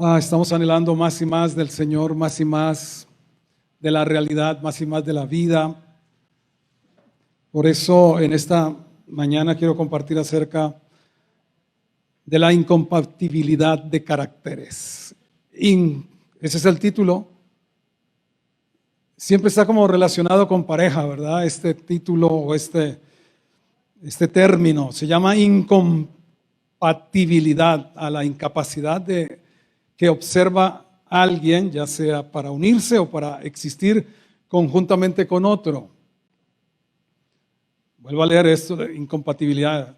Estamos anhelando más y más del Señor, más y más de la realidad, más y más de la vida. Por eso en esta mañana quiero compartir acerca de la incompatibilidad de caracteres. Ese es el título. Siempre está como relacionado con pareja, ¿verdad? Este título o este término se llama incompatibilidad, a la incapacidad que observa alguien, ya sea para unirse o para existir conjuntamente con otro. Vuelvo a leer esto de incompatibilidad,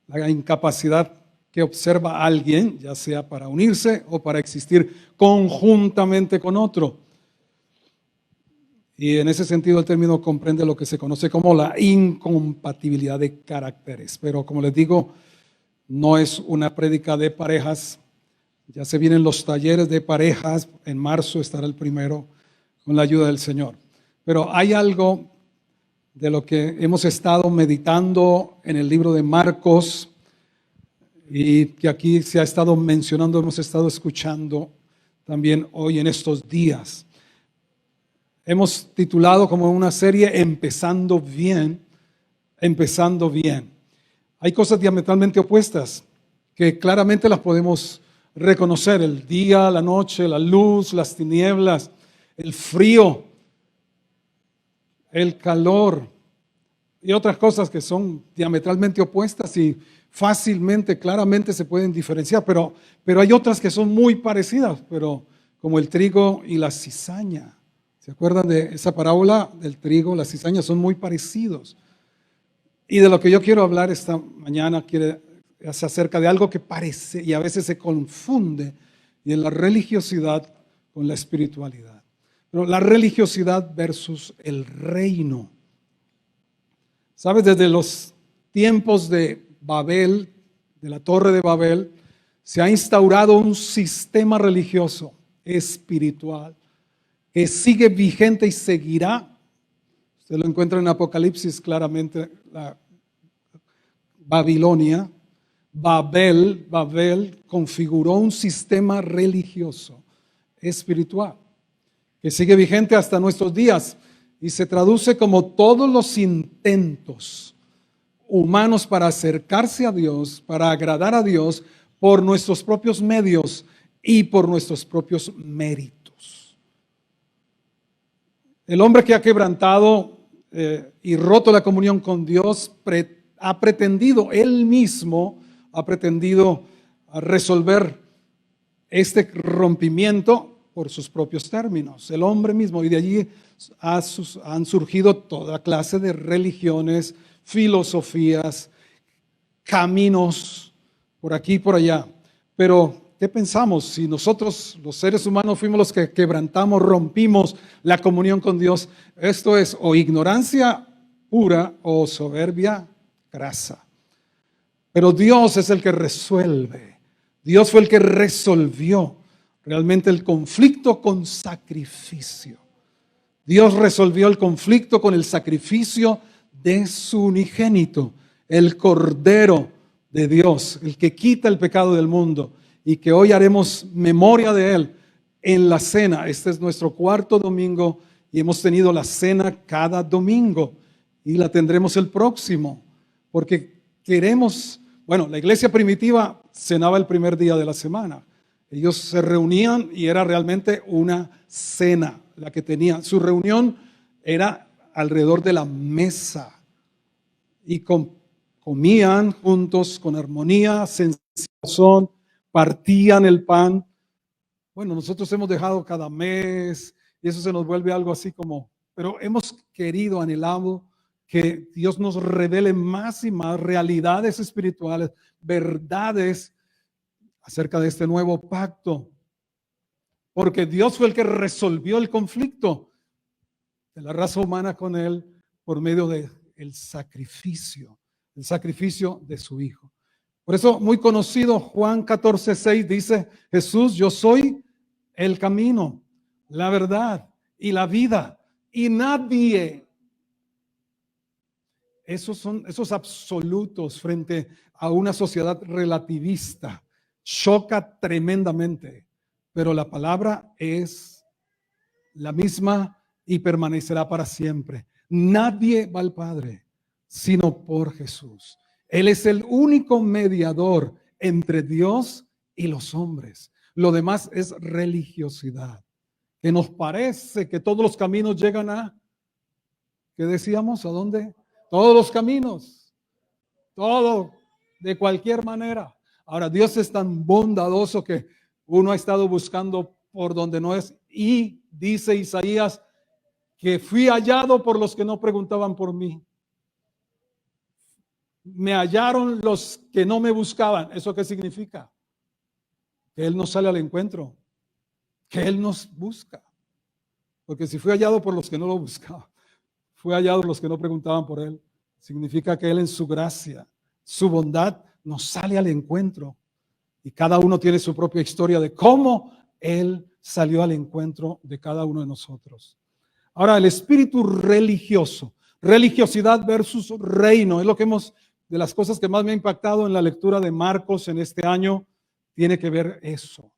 la incapacidad que observa alguien, ya sea para unirse o para existir conjuntamente con otro. Y en ese sentido el término comprende lo que se conoce como la incompatibilidad de caracteres. Pero como les digo, no es una prédica de parejas. Ya se vienen los talleres de parejas. En marzo estará el primero con la ayuda del Señor. Pero hay algo de lo que hemos estado meditando en el libro de Marcos y que aquí se ha estado mencionando, hemos estado escuchando también hoy en estos días. Hemos titulado como una serie Empezando bien, empezando bien. Hay cosas diametralmente opuestas que claramente las podemos reconocer: el día, la noche, la luz, las tinieblas, el frío, el calor y otras cosas que son diametralmente opuestas y fácilmente, claramente se pueden diferenciar, pero hay otras que son muy parecidas, pero como el trigo y la cizaña. ¿Se acuerdan de esa parábola del trigo? La cizaña son muy parecidos. Y de lo que yo quiero hablar esta mañana es acerca de algo que parece y a veces se confunde, y en la religiosidad con la espiritualidad. Pero la religiosidad versus el reino. ¿Sabes? Desde los tiempos de Babel, de la Torre de Babel, se ha instaurado un sistema religioso espiritual que sigue vigente y seguirá. Usted lo encuentra en Apocalipsis claramente, la Babilonia. Babel configuró un sistema religioso espiritual que sigue vigente hasta nuestros días y se traduce como todos los intentos humanos para acercarse a Dios, para agradar a Dios por nuestros propios medios y por nuestros propios méritos. El hombre que ha quebrantado y roto la comunión con Dios ha pretendido, él mismo ha pretendido resolver este rompimiento por sus propios términos, el hombre mismo, y de allí han surgido toda clase de religiones, filosofías, caminos, por aquí y por allá. Pero ¿qué pensamos? Si nosotros, los seres humanos, fuimos los que quebrantamos, rompimos la comunión con Dios, esto es o ignorancia pura o soberbia grasa. Pero Dios es el que resuelve. Dios fue el que resolvió realmente el conflicto con sacrificio. Dios resolvió el conflicto con el sacrificio de su unigénito, el Cordero de Dios, el que quita el pecado del mundo, y que hoy haremos memoria de él en la cena. Este es nuestro cuarto domingo y hemos tenido la cena cada domingo y la tendremos el próximo, porque queremos, la iglesia primitiva cenaba el primer día de la semana. Ellos se reunían y era realmente una cena la que tenían. Su reunión era alrededor de la mesa y comían juntos con armonía, sencillez, partían el pan. Bueno, nosotros hemos dejado cada mes y eso se nos vuelve algo así como, pero hemos querido, anhelado que Dios nos revele más y más realidades espirituales, verdades acerca de este nuevo pacto, porque Dios fue el que resolvió el conflicto de la raza humana con él por medio del sacrificio de su Hijo. Por eso, muy conocido, Juan 14:6 dice: Jesús, yo soy el camino, la verdad y la vida, y nadie. Esos son esos absolutos frente a una sociedad relativista. Choca tremendamente. pero la palabra es la misma y permanecerá para siempre. Nadie va al Padre sino por Jesús. Él es el único mediador entre Dios y los hombres. Lo demás es religiosidad, que nos parece que todos los caminos llegan a, ¿qué decíamos? ¿A dónde? Todos los caminos, todo, de cualquier manera. Ahora, Dios es tan bondadoso que uno ha estado buscando por donde no es, y dice Isaías que fui hallado por los que no preguntaban por mí. Me hallaron los que no me buscaban. ¿Eso qué significa? Que Él nos sale al encuentro, que Él nos busca. Porque si fui hallado por los que no lo buscaban, fue hallado por los que no preguntaban por Él. Significa que Él en su gracia, su bondad, nos sale al encuentro. Y cada uno tiene su propia historia de cómo Él salió al encuentro de cada uno de nosotros. Ahora, el espíritu religioso, religiosidad versus reino, es lo que de las cosas que más me ha impactado en la lectura de Marcos en este año, tiene que ver eso.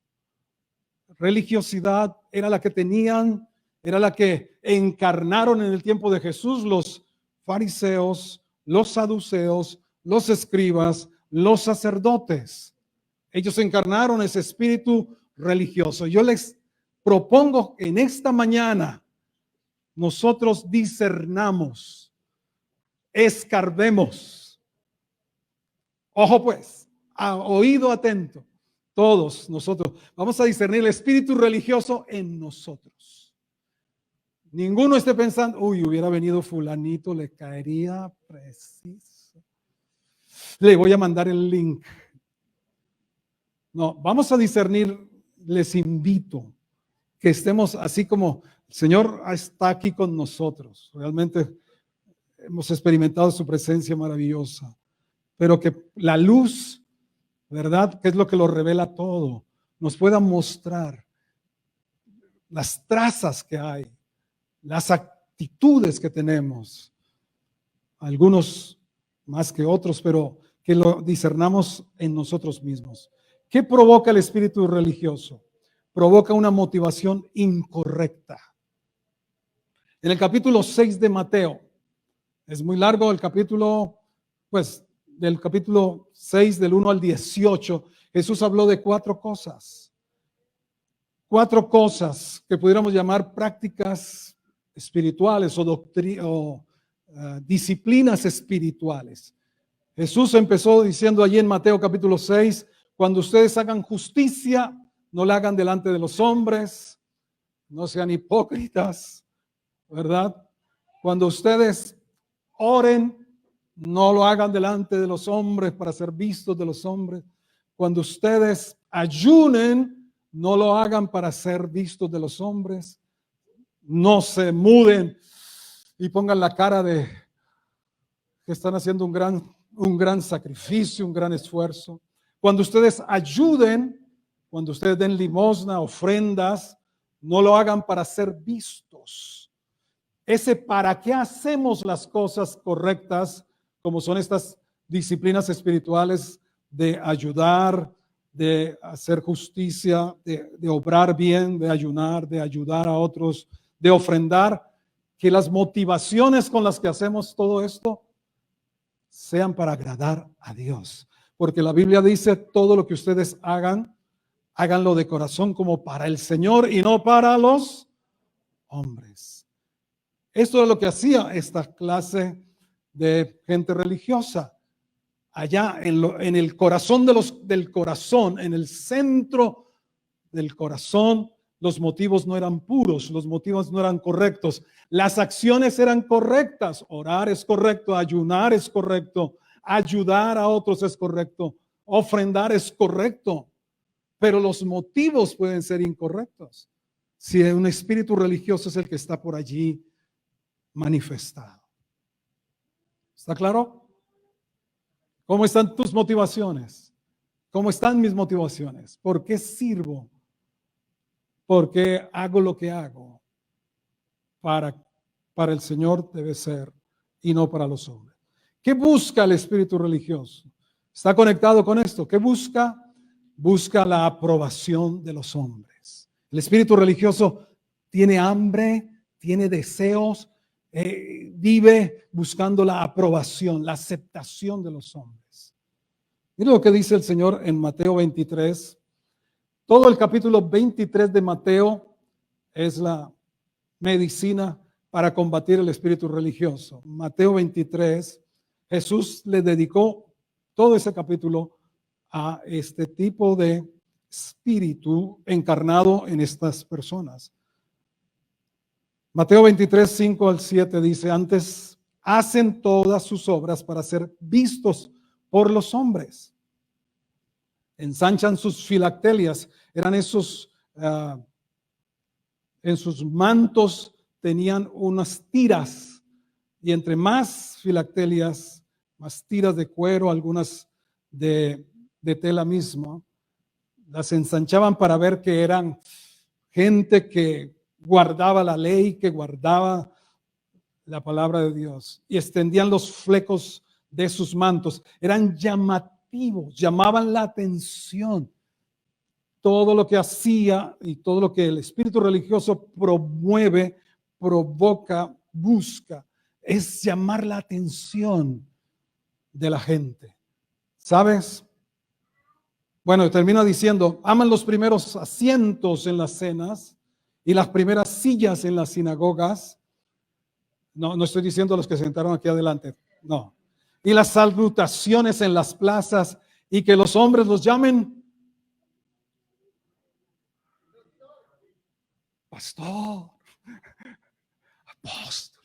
Religiosidad era la que tenían, era la que encarnaron en el tiempo de Jesús los fariseos, los saduceos, los escribas, los sacerdotes. Ellos encarnaron ese espíritu religioso. Yo les propongo que en esta mañana nosotros discernamos, escarbemos. Ojo pues, a oído atento. Todos nosotros vamos a discernir el espíritu religioso en nosotros. Ninguno esté pensando, uy, hubiera venido fulanito, le caería preciso. Le voy a mandar el link. No, vamos a discernir, les invito que estemos así como el Señor está aquí con nosotros. Realmente hemos experimentado su presencia maravillosa, pero que la luz, ¿verdad? Que es lo que lo revela todo, nos pueda mostrar las trazas que hay, las actitudes que tenemos, algunos más que otros, pero que lo discernamos en nosotros mismos. ¿Qué provoca el espíritu religioso? Provoca una motivación incorrecta. En el capítulo 6 de Mateo, es muy largo el capítulo, pues del capítulo 6 del 1 al 18, Jesús habló de cuatro cosas que pudiéramos llamar prácticas espirituales o disciplinas espirituales. Jesús empezó diciendo allí en Mateo capítulo 6, cuando ustedes hagan justicia, no la hagan delante de los hombres, no sean hipócritas, ¿verdad? Cuando ustedes oren, no lo hagan delante de los hombres para ser vistos de los hombres. Cuando ustedes ayunen, no lo hagan para ser vistos de los hombres. No se muden y pongan la cara de que están haciendo un gran sacrificio, un gran esfuerzo. Cuando ustedes ayuden, cuando ustedes den limosna, ofrendas, no lo hagan para ser vistos. Ese para qué hacemos las cosas correctas, como son estas disciplinas espirituales de ayudar, de hacer justicia, de obrar bien, de ayunar, de ayudar a otros, de ofrendar, que las motivaciones con las que hacemos todo esto sean para agradar a Dios. Porque la Biblia dice, todo lo que ustedes hagan, háganlo de corazón como para el Señor y no para los hombres. Esto es lo que hacía esta clase de gente religiosa. Allá en el corazón del corazón, en el centro del corazón, los motivos no eran puros, los motivos no eran correctos. Las acciones eran correctas. Orar es correcto, ayunar es correcto, ayudar a otros es correcto, ofrendar es correcto, pero los motivos pueden ser incorrectos si un espíritu religioso es el que está por allí manifestado. ¿Está claro? ¿Cómo están tus motivaciones? ¿Cómo están mis motivaciones? ¿Por qué sirvo? ¿Por qué hago lo que hago? Para el Señor debe ser y no para los hombres. ¿Qué busca el espíritu religioso? Está conectado con esto. ¿Qué busca? Busca la aprobación de los hombres. El espíritu religioso tiene hambre, tiene deseos, vive buscando la aprobación, la aceptación de los hombres. Mira lo que dice el Señor en Mateo 23. Todo el capítulo 23 de Mateo es la medicina para combatir el espíritu religioso. Mateo 23, Jesús le dedicó todo ese capítulo a este tipo de espíritu encarnado en estas personas. Mateo 23, 5 al 7 dice: antes hacen todas sus obras para ser vistos por los hombres. Ensanchan sus filactelias, eran esos, en sus mantos tenían unas tiras, y entre más filactelias, más tiras de cuero, algunas de tela misma, las ensanchaban para ver que eran gente que guardaba la ley, que guardaba la palabra de Dios, y extendían los flecos de sus mantos. Eran llamativos, llamaban la atención. Todo lo que hacía y todo lo que el espíritu religioso promueve, provoca, busca, es llamar la atención de la gente. ¿Sabes? Bueno, termina diciendo: aman los primeros asientos en las cenas y las primeras sillas en las sinagogas. No estoy diciendo los que se sentaron aquí adelante, no. Y las salutaciones en las plazas, y que los hombres los llamen pastor, apóstol,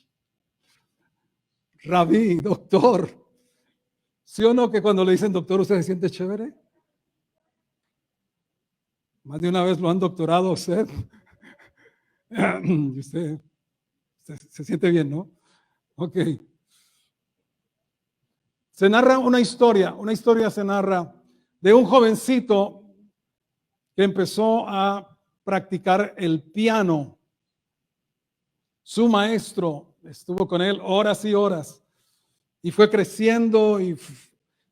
rabí, doctor. ¿Sí o no que cuando le dicen doctor usted se siente chévere? Más de una vez lo han doctorado a usted. Y usted se siente bien, ¿no? Ok. Se narra una historia se narra de un jovencito que empezó a practicar el piano. Su maestro estuvo con él horas y horas, y fue creciendo y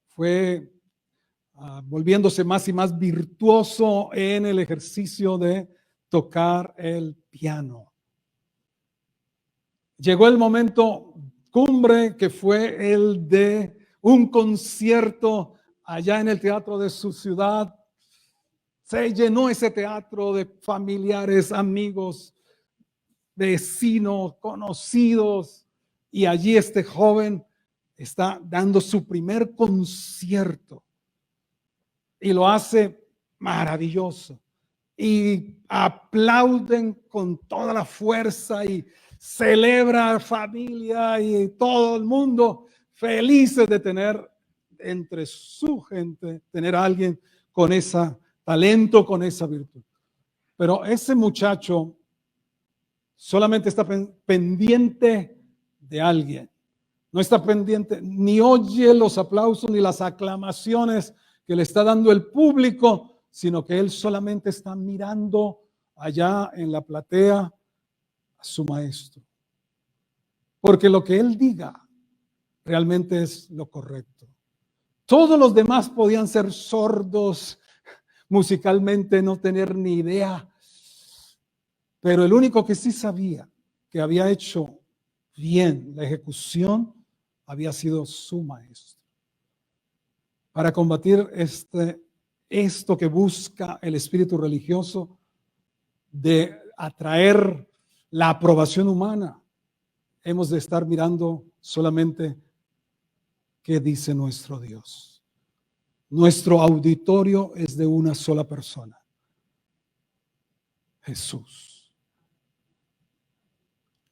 fue volviéndose más y más virtuoso en el ejercicio de tocar el piano. Llegó el momento cumbre, que fue el de un concierto allá en el teatro de su ciudad. Se llenó ese teatro de familiares, amigos, vecinos, conocidos, y allí este joven está dando su primer concierto y lo hace maravilloso, y aplauden con toda la fuerza y celebra familia y todo el mundo felices de tener entre su gente, tener a alguien con ese talento, con esa virtud. Pero ese muchacho solamente está pendiente de alguien. No está pendiente, ni oye los aplausos ni las aclamaciones que le está dando el público, sino que él solamente está mirando allá en la platea a su maestro. Porque lo que él diga realmente es lo correcto. Todos los demás podían ser sordos musicalmente, no tener ni idea. Pero el único que sí sabía que había hecho bien la ejecución había sido su maestro. Para combatir esto que busca el espíritu religioso de atraer la aprobación humana, hemos de estar mirando solamente qué dice nuestro Dios. Nuestro auditorio es de una sola persona: Jesús.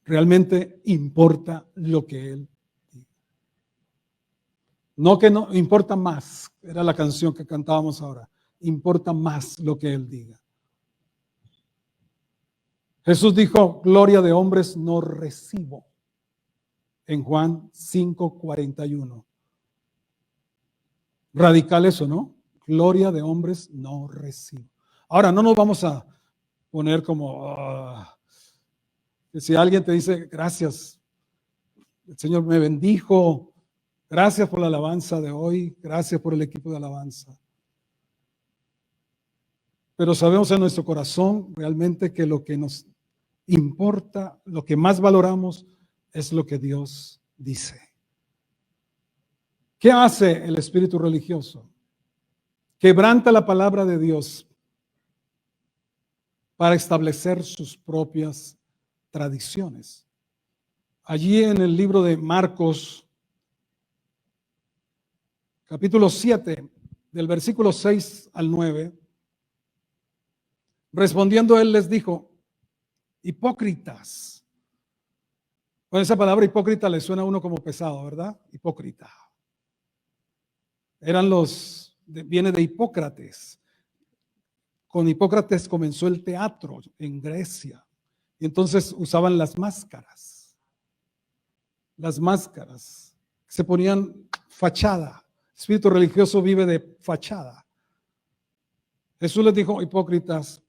Realmente importa lo que Él diga. No que no, importa más, era la canción que cantábamos ahora. Importa más lo que Él diga. Jesús dijo: gloria de hombres no recibo, en Juan 5:41. Radical eso, ¿no? Gloria de hombres no recibo. Ahora, no nos vamos a poner como que si alguien te dice gracias, el Señor me bendijo, gracias por la alabanza de hoy, gracias por el equipo de alabanza. pero sabemos en nuestro corazón realmente que lo que nos importa, lo que más valoramos es lo que Dios dice. ¿Qué hace el espíritu religioso? Quebranta la palabra de Dios para establecer sus propias tradiciones. Allí en el libro de Marcos, capítulo 7, del versículo 6 al 9, respondiendo él les dijo: hipócritas. Bueno, esa palabra hipócrita le suena a uno como pesado, ¿verdad? Hipócrita. Viene de Hipócrates. Con Hipócrates comenzó el teatro en Grecia. Y entonces usaban las máscaras. Las máscaras. Se ponían fachada. El espíritu religioso vive de fachada. Jesús les dijo: hipócritas,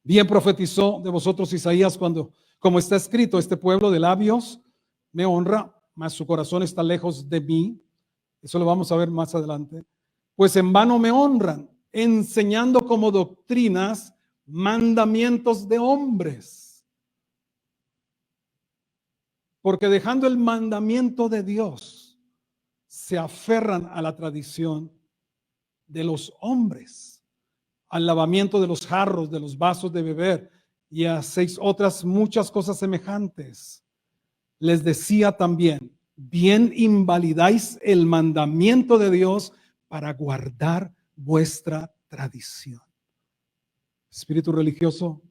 bien profetizó de vosotros Isaías cuando, como está escrito, este pueblo de labios me honra, mas su corazón está lejos de mí. Eso lo vamos a ver más adelante. Pues en vano me honran, enseñando como doctrinas mandamientos de hombres. Porque dejando el mandamiento de Dios, se aferran a la tradición de los hombres, al lavamiento de los jarros, de los vasos de beber, y a 6 otras muchas cosas semejantes. Les decía también: bien invalidáis el mandamiento de Dios para guardar vuestra tradición. Espíritu religioso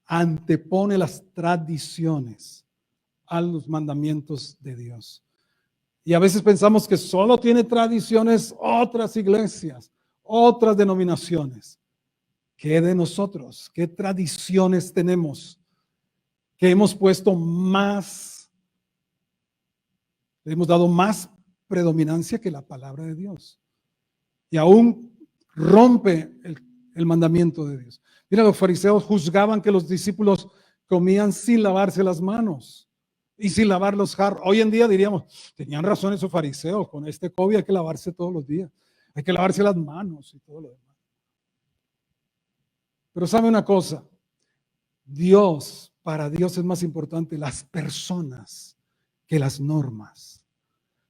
antepone las tradiciones a los mandamientos de Dios. Y a veces pensamos que solo tiene tradiciones otras iglesias, otras denominaciones. ¿Qué de nosotros? ¿Qué tradiciones tenemos que hemos puesto más, le hemos dado más predominancia que la palabra de Dios? Y aún rompe el mandamiento de Dios. Mira, los fariseos juzgaban que los discípulos comían sin lavarse las manos y sin lavar los jarros. Hoy en día diríamos: tenían razón esos fariseos, con este COVID hay que lavarse todos los días, hay que lavarse las manos y todo lo demás. Pero sabe una cosa, para Dios es más importante las personas que las normas.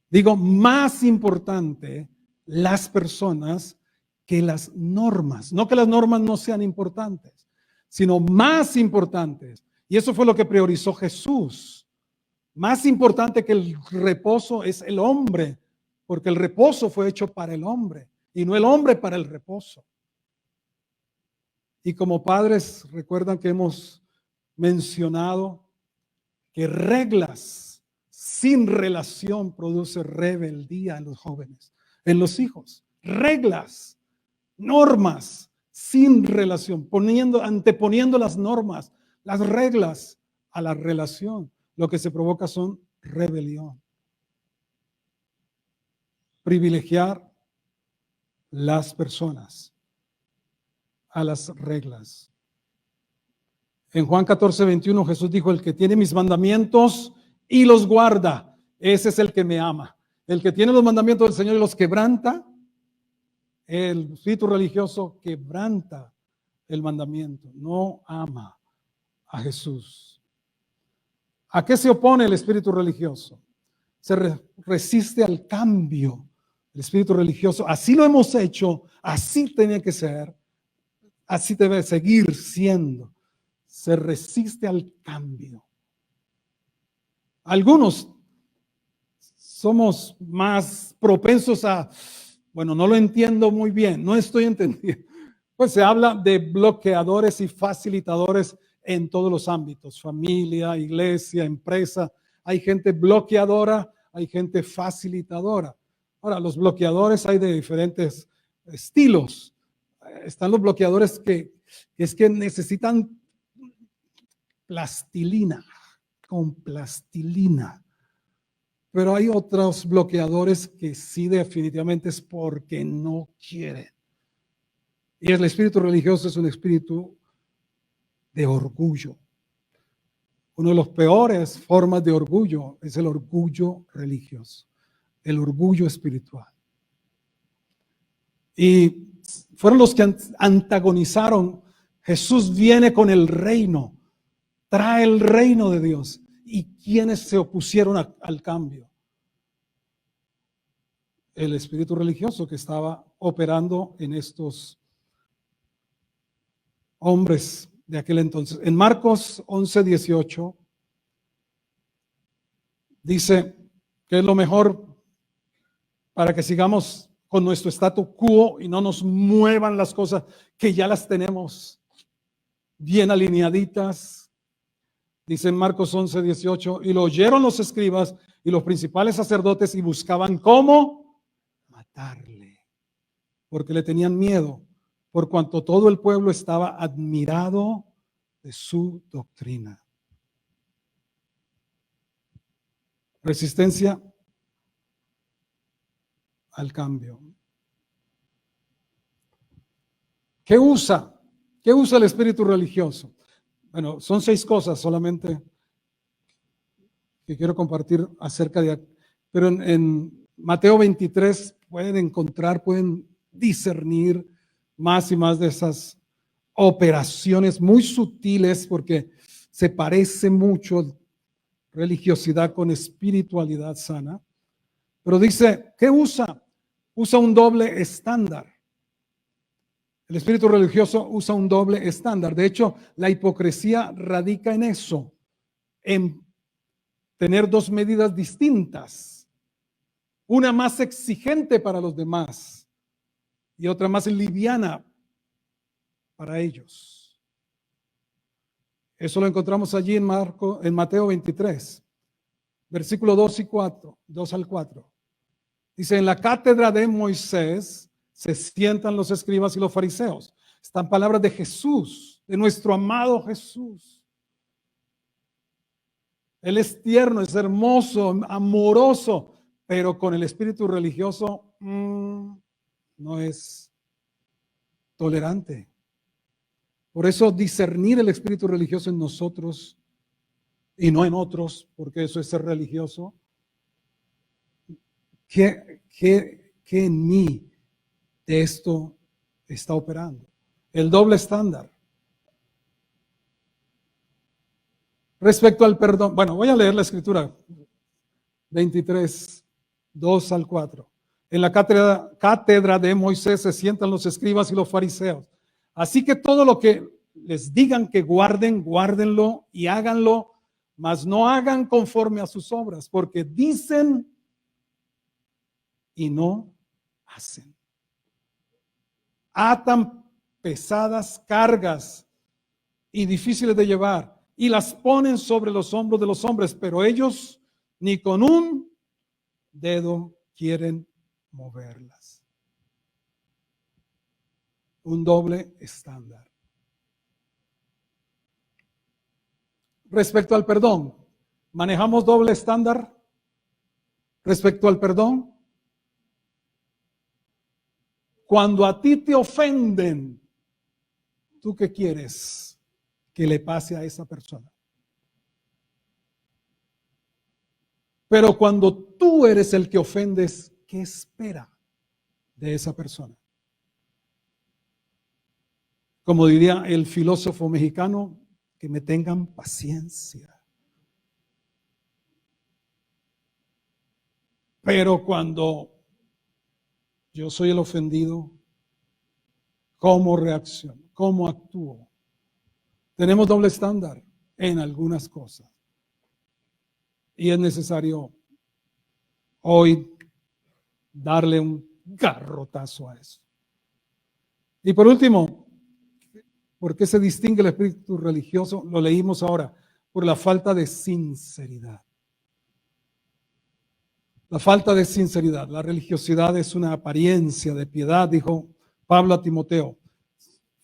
Digo, más importante las personas que las normas. No que las normas no sean importantes, sino más importantes. Y eso fue lo que priorizó Jesús. Más importante que el reposo es el hombre, porque el reposo fue hecho para el hombre y no el hombre para el reposo. Y como padres, recuerdan que hemos mencionado que reglas sin relación produce rebeldía en los jóvenes, en los hijos. Reglas, normas sin relación, anteponiendo las normas, las reglas a la relación. Lo que se provoca son rebelión. Privilegiar las personas a las reglas. En Juan 14:21 Jesús dijo: el que tiene mis mandamientos y los guarda, ese es el que me ama. El que tiene los mandamientos del Señor y los quebranta, el espíritu religioso quebranta el mandamiento, no ama a Jesús. ¿A qué se opone el espíritu religioso? Se resiste al cambio. El espíritu religioso, así lo hemos hecho, así tiene que ser, así debe seguir siendo. Se resiste al cambio. Algunos somos más propensos a, bueno, no lo entiendo muy bien, no estoy entendiendo. Pues se habla de bloqueadores y facilitadores en todos los ámbitos: familia, iglesia, empresa. Hay gente bloqueadora, hay gente facilitadora. Ahora, los bloqueadores hay de diferentes estilos. Están los bloqueadores que es que necesitan plastilina, con plastilina. Pero hay otros bloqueadores que sí definitivamente es porque no quieren. Y el espíritu religioso es un espíritu de orgullo. Una de las peores formas de orgullo es el orgullo religioso, el orgullo espiritual. Y fueron los que antagonizaron. Jesús viene con el reino, trae el reino de Dios. ¿Y quiénes se opusieron al cambio? El espíritu religioso que estaba operando en estos hombres de aquel entonces. En Marcos 11:18 dice que es lo mejor para que sigamos con nuestro statu quo y no nos muevan las cosas que ya las tenemos bien alineaditas. Dice en Marcos 11:18, y lo oyeron los escribas y los principales sacerdotes y buscaban cómo matarle, porque le tenían miedo, por cuanto todo el pueblo estaba admirado de su doctrina. Resistencia al cambio. ¿Qué usa? ¿Qué usa el espíritu religioso? Bueno, son 6 cosas solamente que quiero compartir acerca de, pero en Mateo 23 pueden encontrar, pueden discernir más y más de esas operaciones muy sutiles, porque se parece mucho religiosidad con espiritualidad sana. Pero dice, ¿qué usa? Usa un doble estándar. El espíritu religioso usa un doble estándar. De hecho, la hipocresía radica en eso, en tener 2 medidas distintas. Una más exigente para los demás y otra más liviana para ellos. Eso lo encontramos allí en Mateo 23, versículo 2 al 4. Dice, en la cátedra de Moisés se sientan los escribas y los fariseos. Están palabras de Jesús, de nuestro amado Jesús. Él es tierno, es hermoso, amoroso, pero con el espíritu religioso no es tolerante. Por eso discernir el espíritu religioso en nosotros y no en otros, porque eso es ser religioso. ¿Qué en mí de esto está operando? El doble estándar. Respecto al perdón, bueno, voy a leer la escritura 23, 2 al 4. En la cátedra de Moisés se sientan los escribas y los fariseos. Así que todo lo que les digan que guarden, guárdenlo y háganlo, mas no hagan conforme a sus obras, porque dicen y no hacen. Atan pesadas cargas y difíciles de llevar y las ponen sobre los hombros de los hombres, pero ellos ni con un dedo quieren moverlas. Un doble estándar. Respecto al perdón, ¿manejamos doble estándar respecto al perdón? Cuando a ti te ofenden, ¿tú qué quieres que le pase a esa persona? Pero cuando tú eres el que ofendes, ¿qué espera de esa persona? Como diría el filósofo mexicano, que me tengan paciencia. Pero cuando yo soy el ofendido, ¿cómo reacciono? ¿Cómo actúo? Tenemos doble estándar en algunas cosas. Y es necesario hoy darle un garrotazo a eso. Y por último, ¿por qué se distingue el espíritu religioso? Lo leímos ahora, por la falta de sinceridad. La falta de sinceridad. La religiosidad es una apariencia de piedad, dijo Pablo a Timoteo.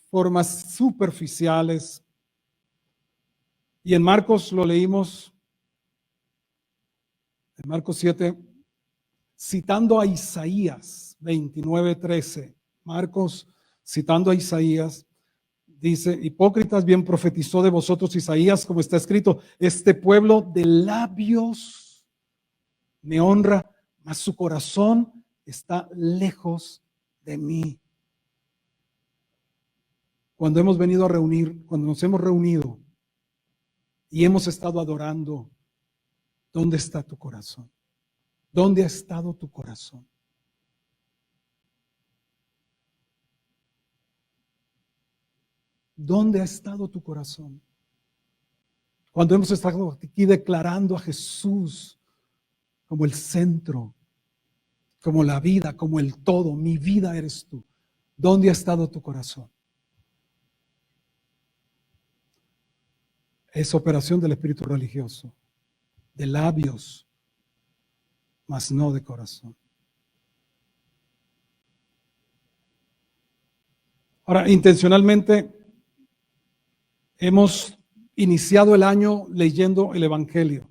Formas superficiales. Y en Marcos lo leímos, en Marcos 7, citando a Isaías 29:13. Marcos, citando a Isaías, dice, hipócritas, bien profetizó de vosotros Isaías, como está escrito, este pueblo de labios me honra, mas su corazón está lejos de mí. cuando hemos venido a reunir, cuando nos hemos reunido y hemos estado adorando, ¿dónde está tu corazón? ¿Dónde ha estado tu corazón? ¿Dónde ha estado tu corazón? Cuando hemos estado aquí declarando a Jesús como el centro, como la vida, como el todo, mi vida eres tú. ¿Dónde ha estado tu corazón? Es operación del espíritu religioso, de labios, mas no de corazón. Ahora, intencionalmente hemos iniciado el año leyendo el Evangelio.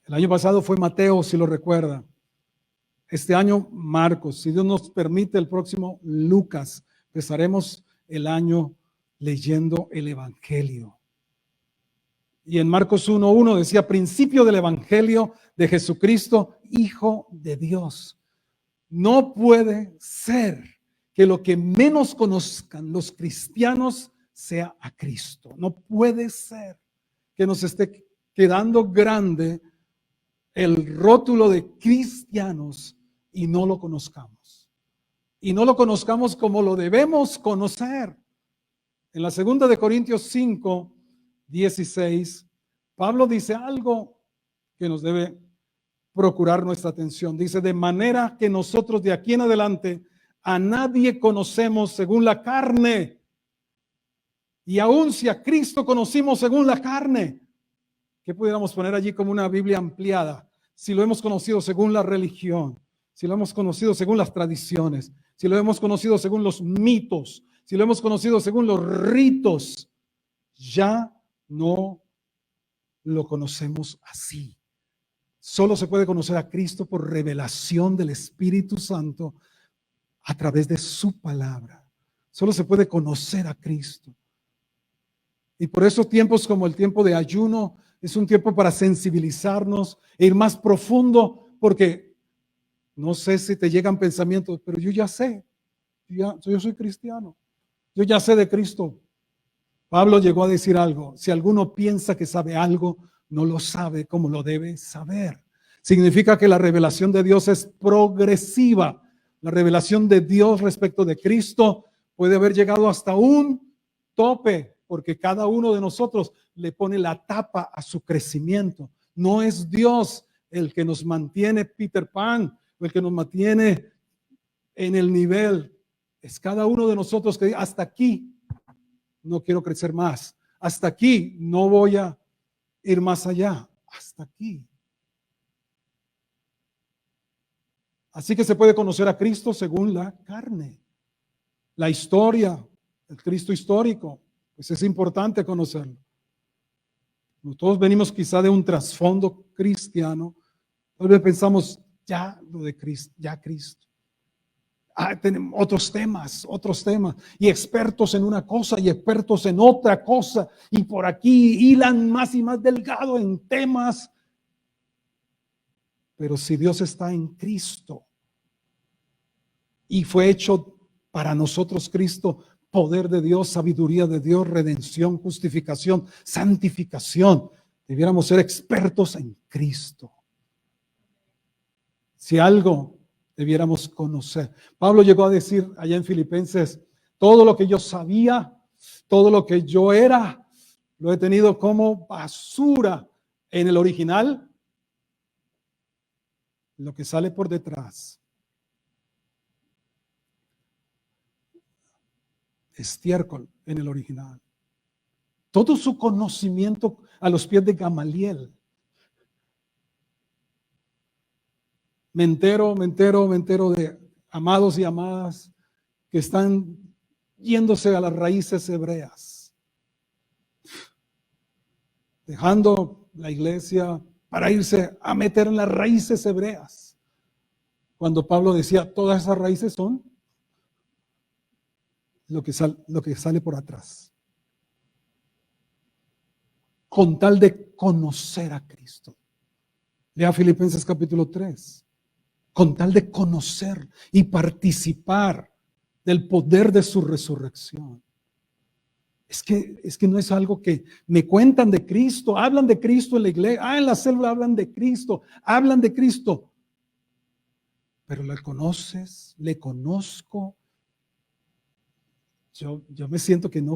El año pasado fue Mateo, si lo recuerda. Este año Marcos. Si Dios nos permite, el próximo Lucas. Empezaremos el año leyendo el Evangelio. Y en Marcos 1:1 decía, principio del Evangelio de Jesucristo, Hijo de Dios. No puede ser que lo que menos conozcan los cristianos sea a Cristo. No puede ser que nos esté quedando grande el rótulo de cristianos y no lo conozcamos. Y no lo conozcamos como lo debemos conocer. En la segunda de Corintios 5:16, Pablo dice algo que nos debe procurar nuestra atención. Dice, de manera que nosotros de aquí en adelante a nadie conocemos según la carne. Y aun si a Cristo conocimos según la carne, ¿qué pudiéramos poner allí como una Biblia ampliada? Si lo hemos conocido según la religión, si lo hemos conocido según las tradiciones, si lo hemos conocido según los mitos, si lo hemos conocido según los ritos, ya no lo conocemos así. Solo se puede conocer a Cristo por revelación del Espíritu Santo a través de su palabra. Solo se puede conocer a Cristo. Y por eso tiempos como el tiempo de ayuno es un tiempo para sensibilizarnos e ir más profundo, porque no sé si te llegan pensamientos, pero yo ya sé, yo soy cristiano, yo ya sé de Cristo. Pablo llegó a decir algo, si alguno piensa que sabe algo, no lo sabe como lo debe saber. Significa que la revelación de Dios es progresiva. La revelación de Dios respecto de Cristo puede haber llegado hasta un tope, porque cada uno de nosotros le pone la tapa a su crecimiento. No es Dios el que nos mantiene Peter Pan, o el que nos mantiene en el nivel. Es cada uno de nosotros que hasta aquí no quiero crecer más. Hasta aquí no voy a ir más allá. Hasta aquí. Así que se puede conocer a Cristo según la carne. La historia, el Cristo histórico, pues es importante conocerlo. Todos venimos quizá de un trasfondo cristiano. Tal vez pensamos, ya lo de Cristo, ya Cristo. Tenemos otros temas, y expertos en una cosa y expertos en otra cosa, y por aquí hilan más y más delgado en temas. Pero si Dios está en Cristo y fue hecho para nosotros Cristo, poder de Dios, sabiduría de Dios, redención, justificación, santificación, debiéramos ser expertos en Cristo. Si algo debiéramos conocer. Pablo llegó a decir allá en Filipenses, todo lo que yo sabía, todo lo que yo era, lo he tenido como basura. En el original, lo que sale por detrás, estiércol en el original. Todo su conocimiento a los pies de Gamaliel. Me entero de amados y amadas que están yéndose a las raíces hebreas, dejando la iglesia para irse a meter en las raíces hebreas. Cuando Pablo decía, todas esas raíces son lo que sale por atrás. Con tal de conocer a Cristo. Lea Filipenses capítulo 3. Con tal de conocer y participar del poder de su resurrección. Es que no es algo que me cuentan de Cristo, hablan de Cristo en la iglesia, en la célula hablan de Cristo, hablan de Cristo. Pero ¿le conoces? ¿Le conozco? Yo me siento que no.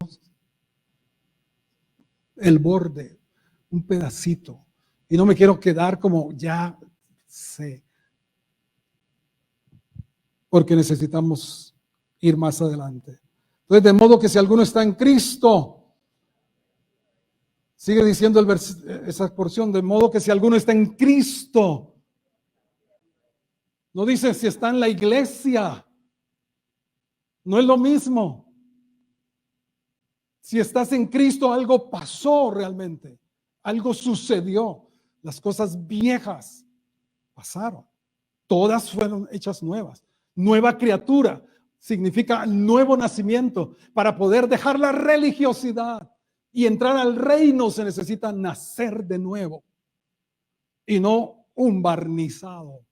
El borde, un pedacito. Y no me quiero quedar como ya sé. Porque necesitamos ir más adelante. Entonces, de modo que si alguno está en Cristo, sigue diciendo esa porción, de modo que si alguno está en Cristo, no dice si está en la iglesia, no es lo mismo. Si estás en Cristo, algo pasó realmente, algo sucedió, las cosas viejas pasaron, todas fueron hechas nuevas, nueva criatura. Significa nuevo nacimiento. Para poder dejar la religiosidad y entrar al reino se necesita nacer de nuevo y no un barnizado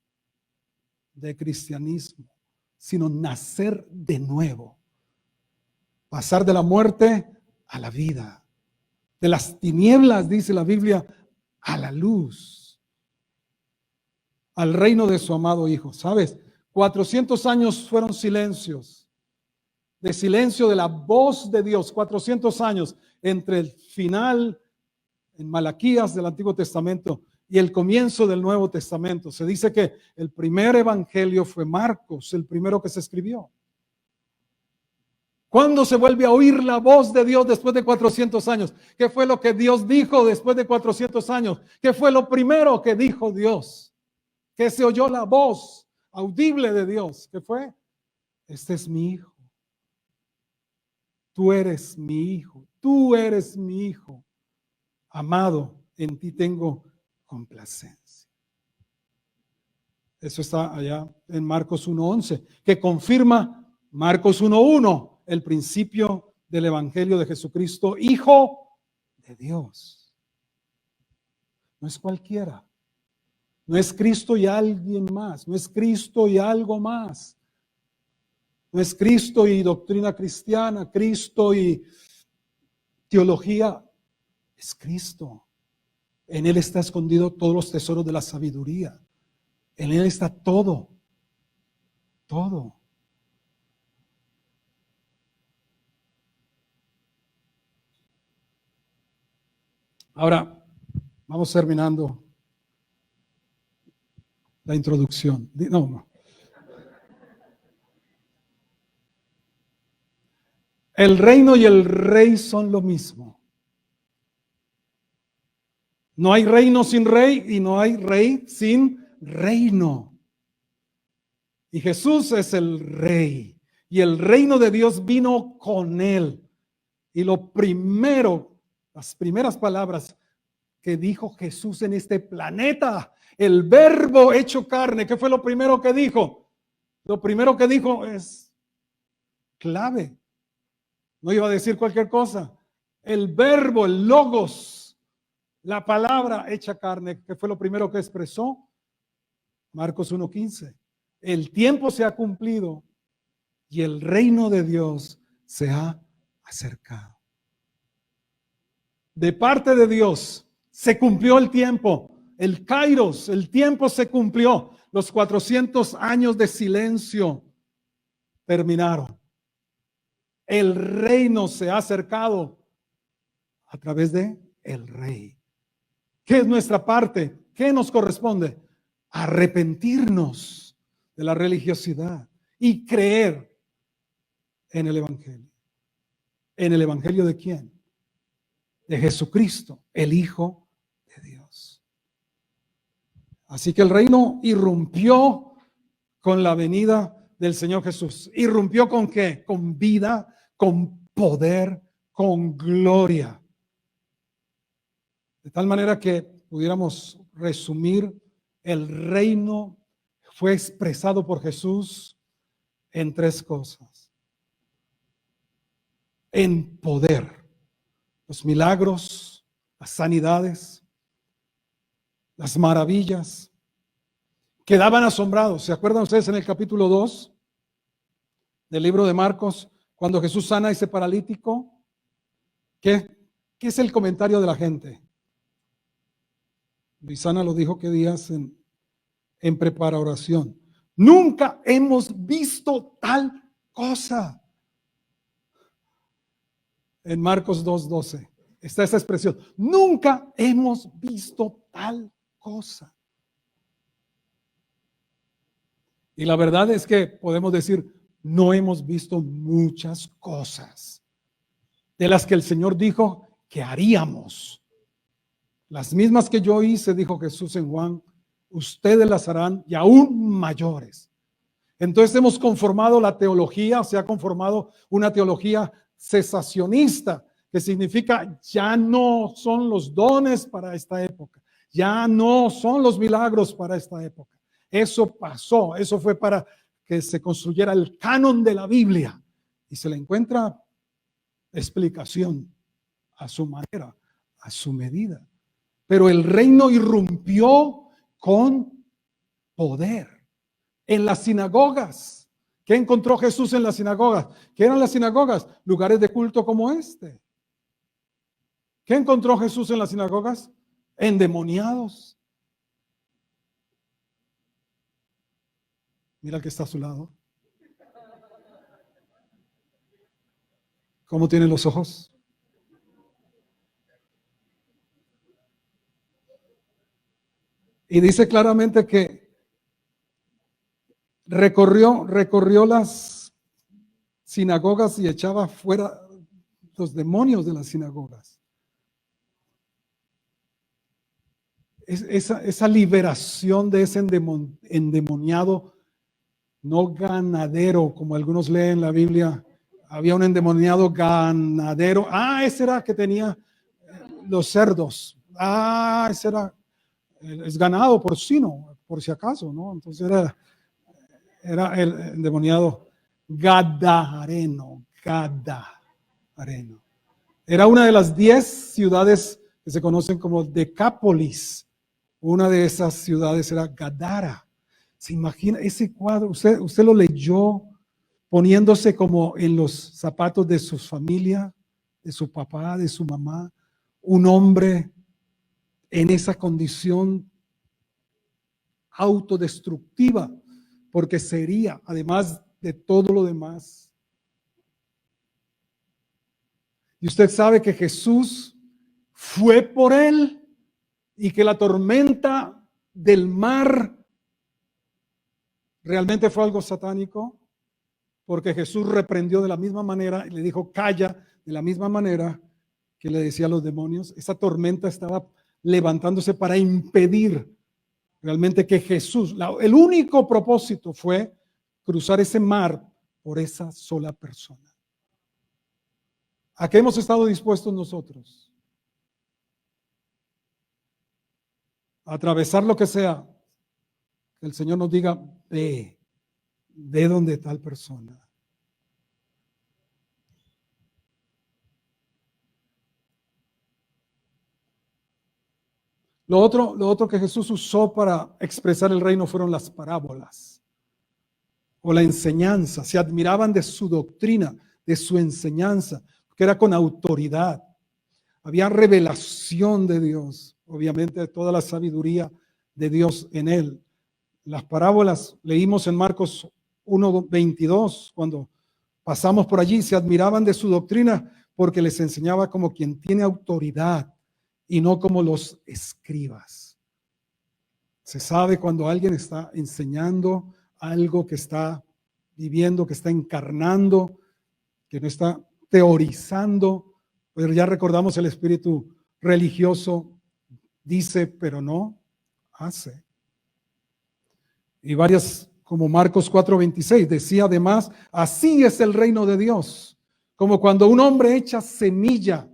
de cristianismo, sino nacer de nuevo. Pasar de la muerte a la vida, de las tinieblas, dice la Biblia, a la luz, al reino de su amado Hijo. ¿Sabes? 400 años fueron silencios, de silencio de la voz de Dios, 400 años entre el final en Malaquías del Antiguo Testamento y el comienzo del Nuevo Testamento. Se dice que el primer evangelio fue Marcos, el primero que se escribió. ¿Cuándo se vuelve a oír la voz de Dios después de 400 años? ¿Qué fue lo que Dios dijo después de 400 años? ¿Qué fue lo primero que dijo Dios? Que se oyó la voz audible de Dios. ¿Qué fue? Este es mi hijo. Tú eres mi hijo. Tú eres mi hijo. Amado, en ti tengo complacencia. Eso está allá en Marcos 1:11, que confirma Marcos 1:1, el principio del evangelio de Jesucristo, Hijo de Dios. No es cualquiera. No es Cristo y alguien más. No es Cristo y algo más. No es Cristo y doctrina cristiana, Cristo y teología. Es Cristo. En Él está escondido todos los tesoros de la sabiduría. En Él está todo. Todo. Ahora, vamos terminando la introducción. No. El reino y el rey son lo mismo. No hay reino sin rey y no hay rey sin reino. Y Jesús es el rey. Y el reino de Dios vino con él. Y lo primero, las primeras palabras que dijo Jesús en este planeta, el verbo hecho carne, ¿qué fue lo primero que dijo? Lo primero que dijo es clave. No iba a decir cualquier cosa. El verbo, el logos, la palabra hecha carne, ¿qué fue lo primero que expresó? Marcos 1:15. El tiempo se ha cumplido y el reino de Dios se ha acercado. De parte de Dios se cumplió el tiempo, el kairos, el tiempo se cumplió. Los 400 años de silencio terminaron. El reino se ha acercado a través de el rey. ¿Qué es nuestra parte? ¿Qué nos corresponde? Arrepentirnos de la religiosidad y creer en el evangelio. ¿En el evangelio de quién? De Jesucristo, el Hijo de Dios. Así que el reino irrumpió con la venida del Señor Jesús. ¿Irrumpió con qué? Con vida, con poder, con gloria. De tal manera que pudiéramos resumir, el reino fue expresado por Jesús en tres cosas. En poder, los milagros, las sanidades, las maravillas. Quedaban asombrados. ¿Se acuerdan ustedes en el capítulo 2 del libro de Marcos, cuando Jesús sana a ese paralítico? ¿Qué, qué es el comentario de la gente? Luisana lo dijo que días en prepara oración. Nunca hemos visto tal cosa. En Marcos 2:12 está esa expresión. Nunca hemos visto tal cosa. Y la verdad es que podemos decir, no hemos visto muchas cosas de las que el Señor dijo que haríamos. Las mismas que yo hice, dijo Jesús en Juan, ustedes las harán y aún mayores. Entonces hemos conformado la teología, se ha conformado una teología cesacionista, que significa ya no son los dones para esta época, ya no son los milagros para esta época. Eso pasó, eso fue para que se construyera el canon de la Biblia y se le encuentra explicación a su manera, a su medida. Pero el reino irrumpió con poder. En las sinagogas, ¿qué encontró Jesús en las sinagogas? ¿Qué eran las sinagogas? Lugares de culto como este. ¿Qué encontró Jesús en las sinagogas? Endemoniados. Mira el que está a su lado. ¿Cómo tiene los ojos? Y dice claramente que recorrió las sinagogas y echaba fuera los demonios de las sinagogas. Esa liberación de ese endemoniado, no ganadero, como algunos leen la Biblia, había un endemoniado ganadero. Ese era que tenía los cerdos. Ese era, es ganado porcino, por si acaso, ¿no? Entonces era el endemoniado gadareno. Era una de las 10 ciudades que se conocen como Decápolis. Una de esas ciudades era Gadara. ¿Se imagina ese cuadro? Usted lo leyó poniéndose como en los zapatos de su familia, de su papá, de su mamá. Un hombre en esa condición autodestructiva, porque sería, además de todo lo demás. Y usted sabe que Jesús fue por él y que la tormenta del mar realmente fue algo satánico, porque Jesús reprendió de la misma manera y le dijo, calla, de la misma manera que le decía a los demonios. Esa tormenta estaba levantándose para impedir realmente que Jesús, el único propósito fue cruzar ese mar por esa sola persona. ¿A qué hemos estado dispuestos nosotros? A atravesar lo que sea. Que el Señor nos diga, ve donde tal persona. Lo otro que Jesús usó para expresar el reino fueron las parábolas o la enseñanza. Se admiraban de su doctrina, de su enseñanza, que era con autoridad. Había revelación de Dios, obviamente toda la sabiduría de Dios en él. Las parábolas leímos en Marcos 1:22, cuando pasamos por allí, se admiraban de su doctrina porque les enseñaba como quien tiene autoridad y no como los escribas. Se sabe cuando alguien está enseñando algo, que está viviendo, que está encarnando, que no está teorizando, pero ya recordamos el espíritu religioso, dice, pero no hace. Y varias, como Marcos 4:26, decía además, así es el reino de Dios, como cuando un hombre echa semilla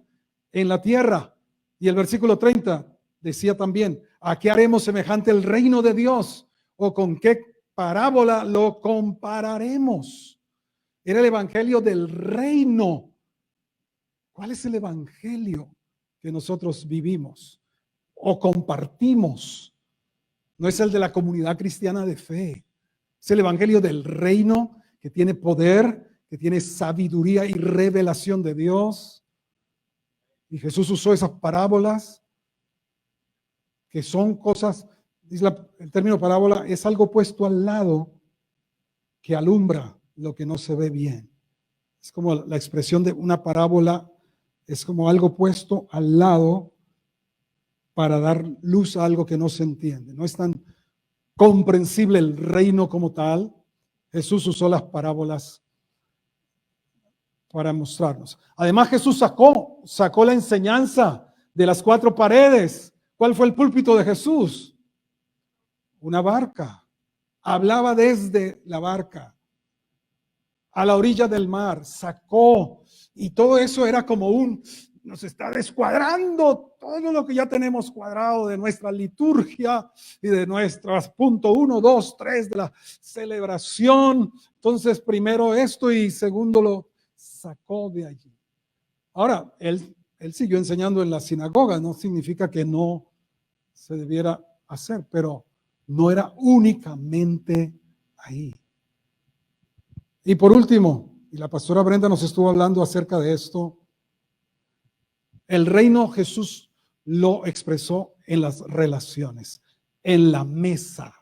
en la tierra. Y el versículo 30 decía también, ¿a qué haremos semejante el reino de Dios? ¿O con qué parábola lo compararemos? Era el evangelio del reino. ¿Cuál es el evangelio que nosotros vivimos o compartimos? No es el de la comunidad cristiana de fe. Es el evangelio del reino que tiene poder, que tiene sabiduría y revelación de Dios. Y Jesús usó esas parábolas que son cosas, dice el término parábola, es algo puesto al lado que alumbra lo que no se ve bien. Es como la expresión de una parábola, es como algo puesto al lado para dar luz a algo que no se entiende. No es tan comprensible el reino como tal. Jesús usó las parábolas para mostrarnos. Además, Jesús sacó la enseñanza de las cuatro paredes. ¿Cuál fue el púlpito de Jesús? Una barca. Hablaba desde la barca a la orilla del mar, sacó, y todo eso era como nos está descuadrando todo lo que ya tenemos cuadrado de nuestra liturgia y de nuestras punto 1, 2, 3 de la celebración. Entonces, primero esto y segundo lo sacó de allí. Ahora, él siguió enseñando en la sinagoga, no significa que no se debiera hacer, pero no era únicamente ahí. Y por último, y la pastora Brenda nos estuvo hablando acerca de esto, el reino Jesús lo expresó en las relaciones, en la mesa.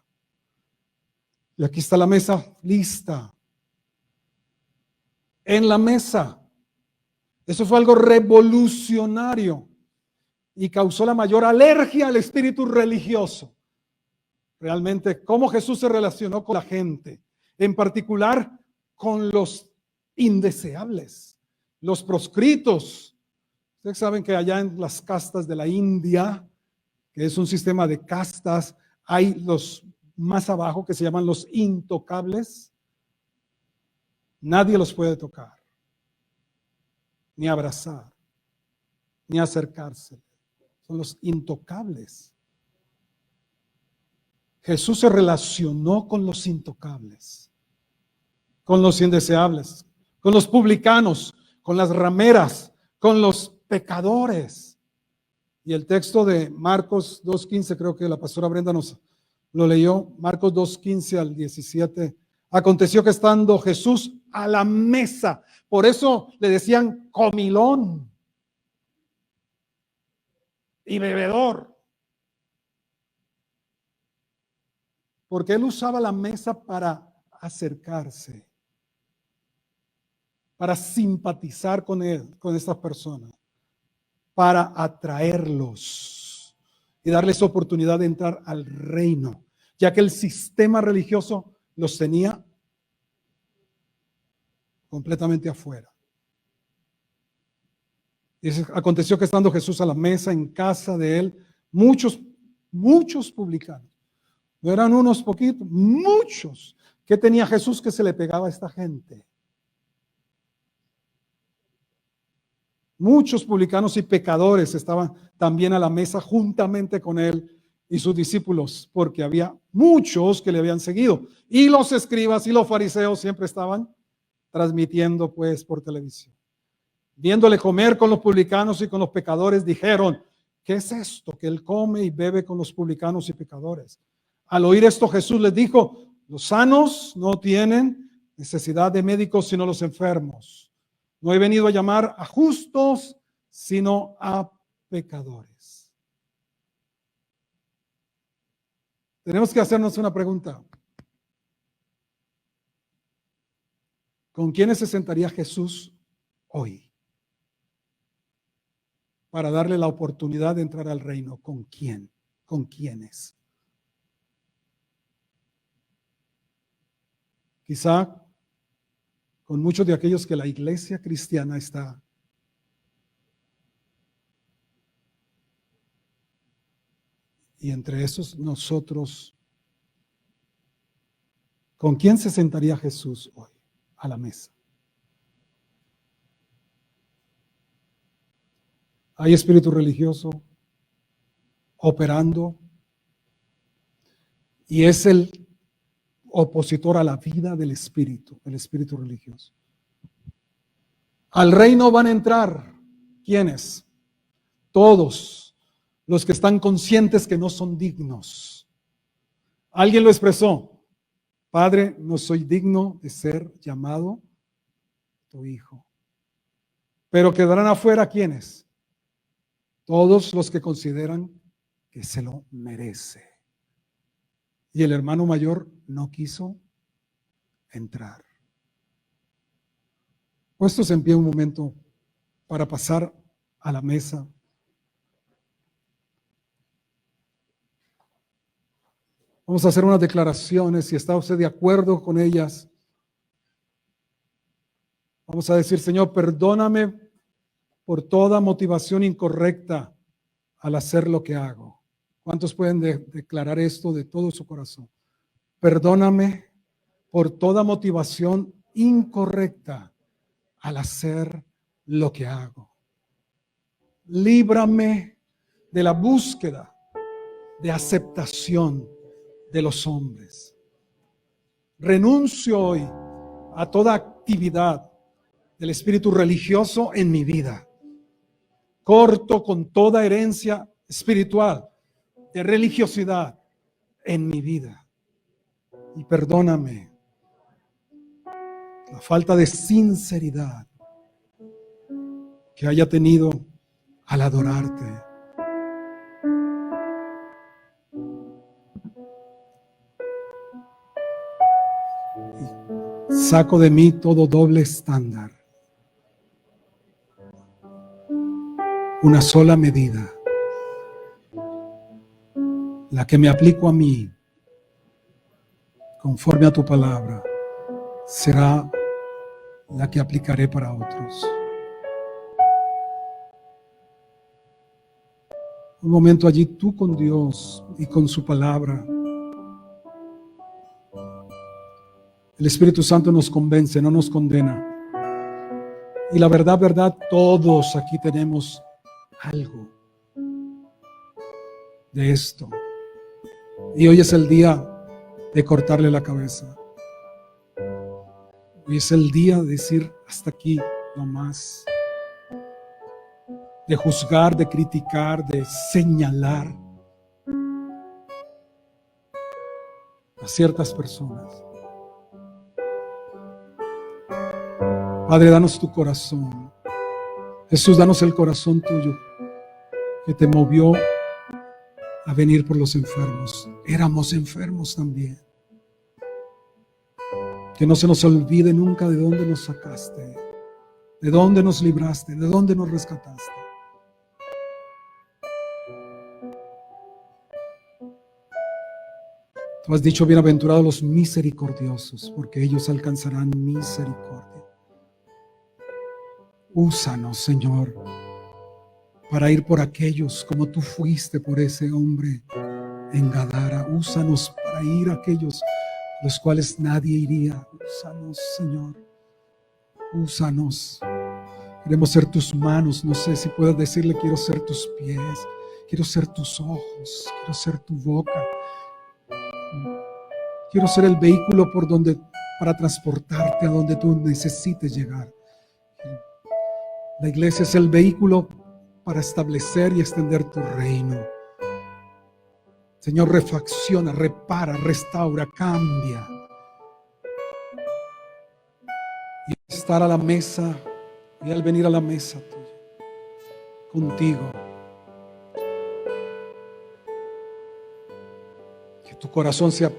Y aquí está la mesa lista. En la mesa. Eso fue algo revolucionario y causó la mayor alergia al espíritu religioso. Realmente, cómo Jesús se relacionó con la gente, en particular con los indeseables, los proscritos. Ustedes saben que allá en las castas de la India, que es un sistema de castas, hay los más abajo que se llaman los intocables. Nadie los puede tocar, ni abrazar, ni acercarse. Son los intocables. Jesús se relacionó con los intocables, con los indeseables, con los publicanos, con las rameras, con los pecadores. Y el texto de Marcos 2:15, creo que la pastora Brenda nos lo leyó, Marcos 2:15 al 17. Aconteció que estando Jesús a la mesa, por eso le decían comilón y bebedor, porque él usaba la mesa para acercarse, para simpatizar con él, con estas personas, para atraerlos y darles oportunidad de entrar al reino, ya que el sistema religioso los tenía completamente afuera. Y aconteció que estando Jesús a la mesa en casa de él, muchos publicanos, no eran unos poquitos, muchos. ¿Qué tenía Jesús que se le pegaba a esta gente? Muchos publicanos y pecadores estaban también a la mesa juntamente con él y sus discípulos, porque había muchos que le habían seguido. Y los escribas y los fariseos siempre estaban transmitiendo pues por televisión. Viéndole comer con los publicanos y con los pecadores, dijeron, ¿qué es esto que él come y bebe con los publicanos y pecadores? Al oír esto, Jesús les dijo, los sanos no tienen necesidad de médicos, sino los enfermos. No he venido a llamar a justos, sino a pecadores. Tenemos que hacernos una pregunta. ¿Con quiénes se sentaría Jesús hoy? Para darle la oportunidad de entrar al reino. ¿Con quién? ¿Con quiénes? Quizá con muchos de aquellos que la iglesia cristiana está y entre esos nosotros. ¿Con quién se sentaría Jesús hoy a la mesa? Hay espíritu religioso operando y es el opositor a la vida del espíritu, el espíritu religioso. Al reino van a entrar, ¿quiénes? Todos los que están conscientes que no son dignos. Alguien lo expresó, Padre, no soy digno de ser llamado tu hijo. Pero quedarán afuera, ¿quiénes? Todos los que consideran que se lo merece. Y el hermano mayor no quiso entrar. Puestos en pie un momento para pasar a la mesa. Vamos a hacer unas declaraciones. Si está usted de acuerdo con ellas, vamos a decir: Señor, perdóname por toda motivación incorrecta al hacer lo que hago. ¿Cuántos pueden declarar esto de todo su corazón? Perdóname por toda motivación incorrecta al hacer lo que hago. Líbrame de la búsqueda de aceptación de los hombres. Renuncio hoy a toda actividad del espíritu religioso en mi vida. Corto con toda herencia espiritual de religiosidad en mi vida. Y perdóname la falta de sinceridad que haya tenido al adorarte. Y saco de mí todo doble estándar. Una sola medida, la que me aplico a mí, conforme a tu palabra, será la que aplicaré para otros. Un momento allí tú con Dios y con su palabra. El Espíritu Santo nos convence, no nos condena. Y la verdad, todos aquí tenemos algo de esto. Y hoy es el día de cortarle la cabeza. Hoy es el día de decir: hasta aquí, no más. De juzgar, de criticar, de señalar a ciertas personas. Padre, danos tu corazón. Jesús, danos el corazón tuyo que te movió a venir por los enfermos. Éramos enfermos también. Que no se nos olvide nunca de dónde nos sacaste, de dónde nos libraste, de dónde nos rescataste. Tú has dicho: bienaventurados los misericordiosos, porque ellos alcanzarán misericordia. Úsanos, Señor, para ir por aquellos como tú fuiste por ese hombre en Gadara. Úsanos para ir a aquellos los cuales nadie iría. Úsanos, Señor. Úsanos. Queremos ser tus manos. No sé si puedes decirle: quiero ser tus pies, quiero ser tus ojos, quiero ser tu boca. Quiero ser el vehículo para transportarte a donde tú necesites llegar. La iglesia es el vehículo para establecer y extender tu reino. Señor, refacciona, repara, restaura, cambia. Y al estar a la mesa, y al venir a la mesa tuya, contigo, que tu corazón sea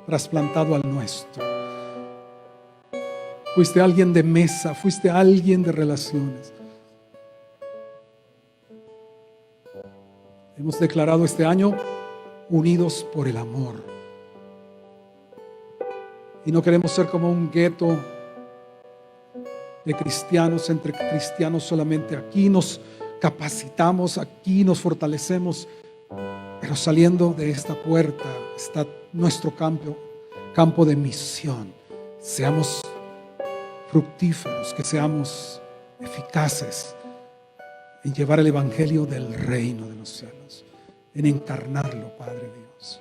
trasplantado al nuestro. Fuiste alguien de mesa, fuiste alguien de relaciones. Hemos declarado este año unidos por el amor. Y no queremos ser como un gueto de cristianos, entre cristianos solamente. Aquí nos capacitamos, aquí nos fortalecemos, pero saliendo de esta puerta está nuestro campo de misión. Seamos fructíferos, que seamos eficaces en llevar el evangelio del reino de los cielos, en encarnarlo, Padre Dios.